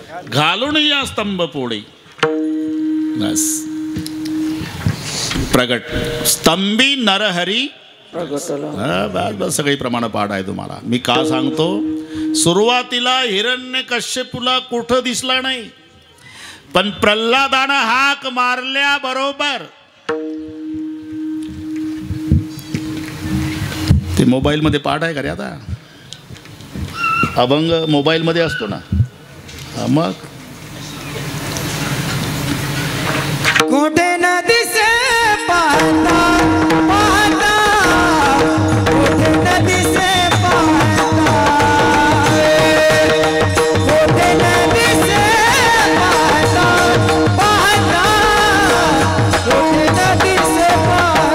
घालून या स्तंभ पोळी बस प्रगट स्तंभी नरहरी बस बस सगळी प्रमाण पाठ आहे तुम्हाला. मी का सांगतो, सुरुवातीला हिरण्यकश्यपूला कुठं दिसला नाही, पण प्रल्हादानं हाक मारल्या बरोबर ते मोबाईल मध्ये पाठ आहे का रे आता, अभंग मोबाईल मध्ये असतो ना. मग कोठे न दिसे पाहता पाहता, कोठे न दिसे पाहता, कोठे न दिसे पाहता पाहता, कोठे न दिसे पाहता.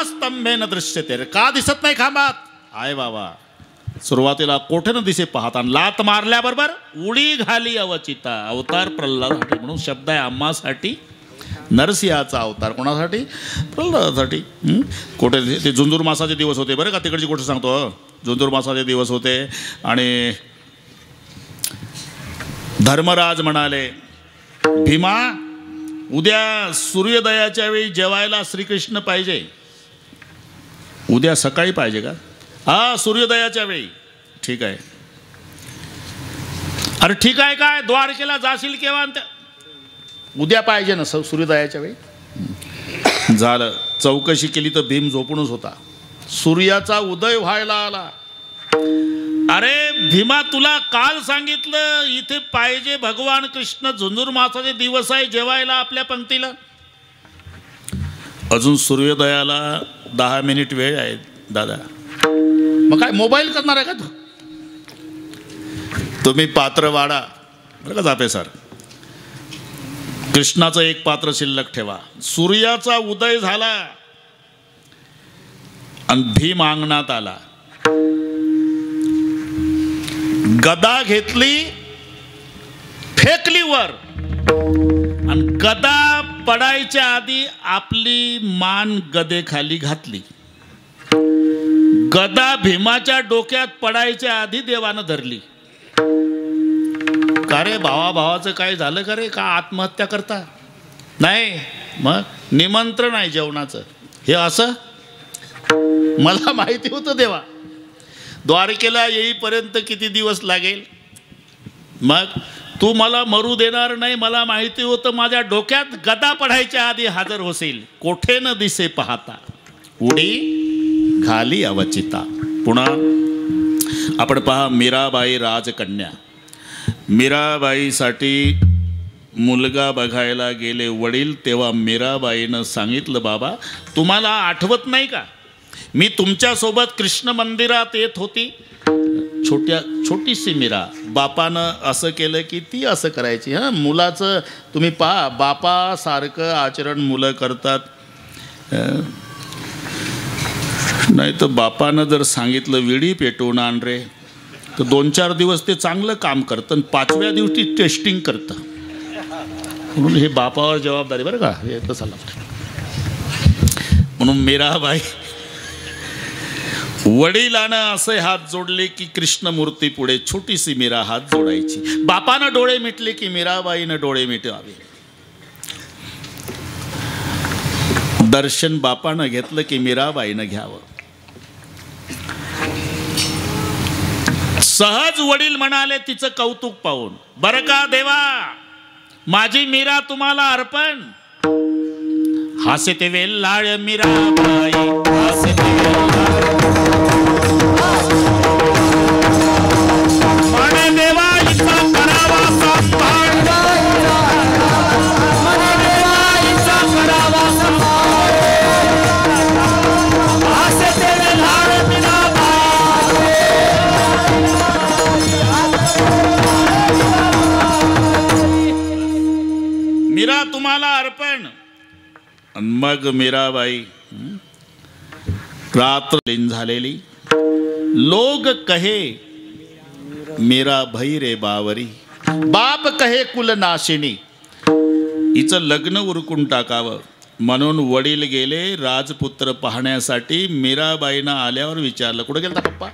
स्तंभेन दृश्यते, का दिसत नाही खांबात आहे बाबा. सुरुवातीला कोठेन दिसे पाहता, लात मारल्याबरोबर उडी घाली अवचिता. अवतार प्रल्हादासाठी म्हणून शब्द आहे आम्हासाठी. नरसिंहाचा अवतार कोणासाठी? प्रल्हादासाठी. कोठे ते झुंजूर मासाचे दिवस होते बरं का, तिकडची गोष्ट सांगतो. झुंजूर मासाचे दिवस होते आणि धर्मराज म्हणाले, भीमा उद्या सूर्योदयाच्या वेळी जेवायला श्रीकृष्ण पाहिजे. उद्या सकाळी पाहिजे का? हा, सूर्योदयाच्या वेळी. ठीक आहे. अरे ठीक आहे काय, द्वारकेला जाशील केव्हा? उद्या पाहिजे ना सूर्योदयाच्या वेळी. झालं, चौकशी केली तर भीम झोपूनच होता. सूर्याचा उदय व्हायला आला. अरे भीमा, तुला काल सांगितलं इथे पाहिजे भगवान कृष्ण, झुंजूर मासाचे दिवस आहे, जेवायला आपल्या पंक्तीला. अजून सूर्योदयाला 10 मिनिट वेळ आहे दादा. मग काय मोबाईल करणार आहे का तू? तुम्ही पात्र वाढा बरं का जापे सर. कृष्णाचं एक पात्र शिल्लक ठेवा. सूर्याचा उदय झाला आणि भीम अंगणात आला. गदा घेतली, फेकली वर, आणि गदा पडायच्या आधी आपली मान गदेखाली घातली. गदा भीमाच्या डोक्यात पडायच्या आधी देवानं धरली. का रे भावाचं काय झालं का रे? का आत्महत्या करता? नाही, मग निमंत्रण आहे जेवणाचं. हे असं मला माहिती होतं. देवा द्वारकेला येईपर्यंत किती दिवस लागेल? मग तू मला मरू देणार नाही, मला माहिती होतं माझ्या डोक्यात गदा पडायच्या आधी हजर होशील. कोठे न दिसे पाहता उडी घाली अवचिता. पुन्हा आपण पहा, मीराबाई राजकन्या. मीराबाईसाठी मुलगा बघायला गेले वडील, तेव्हा मीराबाईनं सांगितलं, बाबा तुम्हाला आठवत नाही का, मी तुमच्यासोबत कृष्ण मंदिरात येत होती. छोटीशी मीरा. बापानं असं केलं की ती असं करायची. हां, मुलाचं तुम्ही पहा, बापासारखं आचरण मुलं करतात. नाही तर बापानं जर सांगितलं विडी पेटवून आण रे, तर 2-4 दिवस ते चांगलं काम करतं आणि 5व्या दिवशी टेस्टिंग करतं. म्हणून हे बापावर जबाबदारी बरं का, हे तसं लागतं. म्हणून मीराबाई वडिलानं असे हात जोडले की कृष्णमूर्ती पुढे छोटीशी मीरा हात जोडायची. बापानं डोळे मिटले की मीराबाईनं डोळे मिटवावे. दर्शन बापानं घेतलं की मीराबाईनं घ्यावं. सहज वडील म्हणाले तिचं कौतुक पाहून, बरं का देवा, माझी मीरा तुम्हाला अर्पण. हास्यते वेल्हाळ मीराबाई, हास्यते वेल्हाळ. म्हणे देवा हिचा करावा सांभाळ, म्हणे देवा हिचा करावा सांभाळ. हास्यते वेल्हाळ मीराबाई. मीरा तुम्हाला अर्पण. मग मीराबाई रात्र झालेली. लोग कहे मीरा भई रे बावरी, बाप कहे कुल नाशिनी. हिचं लग्न उरकून टाकावं म्हणून वडील गेले राजपुत्र पाहण्यासाठी. मीराबाईनं आल्यावर विचारलं, कुठे गेलता पप्पा?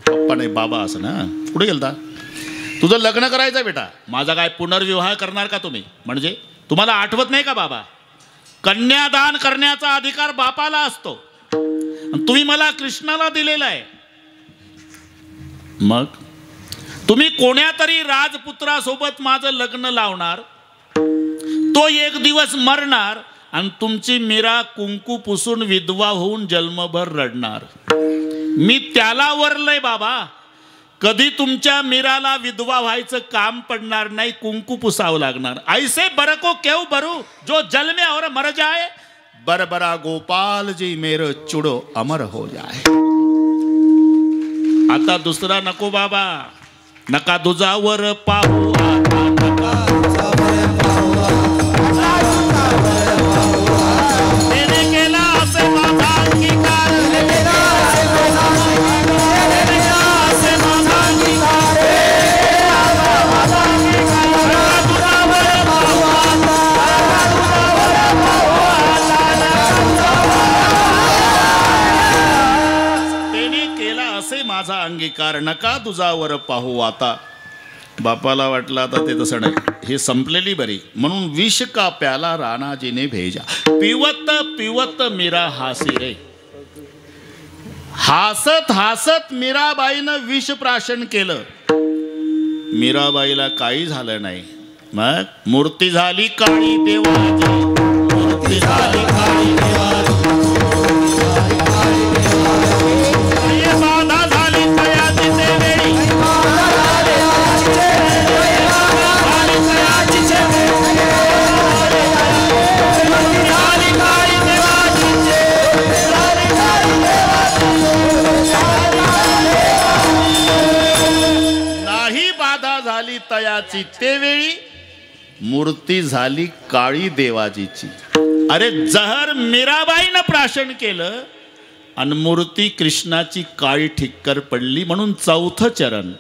पप्पा नाही, बाबा असं ना. कुठे गेलता? तुझं लग्न करायचं बेटा. माझा काय पुनर्विवाह करणार का तुम्ही? म्हणजे तुम्हाला आठवत नाही का बाबा, कन्यादान करण्याचा अधिकार बापाला असतो, तुम्ही मला कृष्णाला दिलेला आहे. मग तुम्ही कोण्या तरी राजपुत्रासोबत माझं लग्न लावणार, तो एक दिवस मरणार आणि तुमची मीरा कुंकू पुसून विधवा होऊन जन्मभर रडणार. मी त्याला वरलंय बाबा, कधी तुमच्या मीराला विधवा व्हायचं काम पडणार नाही, कुंकू पुसावं लागणार. ऐसे बर को क्यों बरू जो जल में और मर जाए, बरबरा गोपाल जी मेरो चुडो अमर हो जाए. आता दुसरा नको बाबा, नका दुजावर पाहू, त्याने केला असे माझा अंगीकार, माझा अंगीकार, नका तुझावर पाहू आता. बापाला वाटलं आता ते तसं नाही, हे संपलेली बरी, म्हणून विष का प्याला राणाजीने भेजा. पिवत पिवत मीरा हासी रे. हसत हसत मीराबाईनं विष प्राशन केलं. मीराबाईला काही झालं नाही. मग मूर्ती झाली काळी देवाची, मूर्ती झाली काळी देवाची. तयाची तेवेळी मूर्ती झाली काळी देवाजीची. अरे जहर मीराबाईनं प्राशन केलं आणि मूर्ती कृष्णाची काळी ठिक्कर पडली. म्हणून चौथं चरण,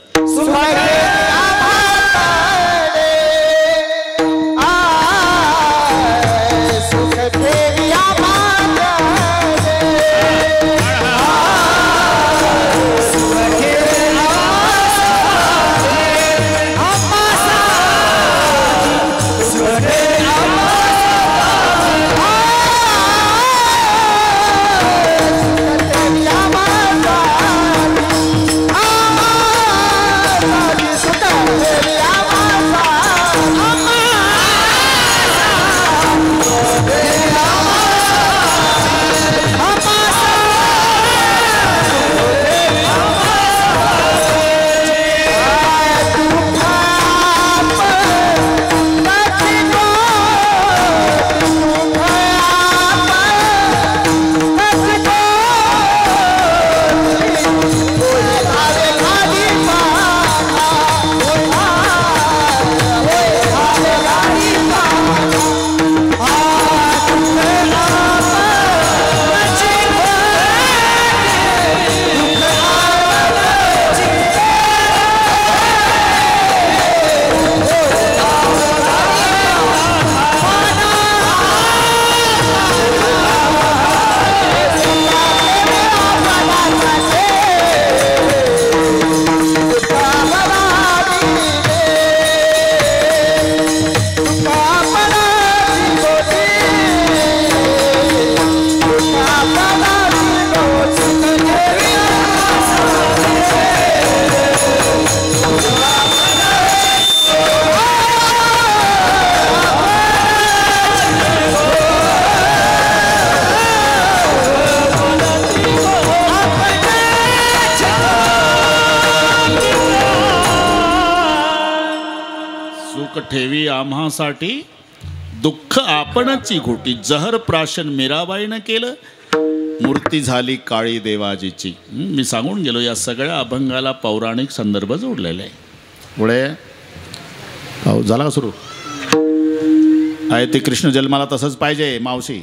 लोक ठेवी आम्हासाठी दुःख आपणची घोटी जहर प्राशन मीराबाईनं केलं मूर्ती झाली काळी देवाजीची. मी सांगून गेलो या सगळ्या अभंगाला पौराणिक संदर्भ जोडलेले आहे. पुढे झाला का सुरू आहे ते कृष्ण जन्माला तसंच पाहिजे मावशी.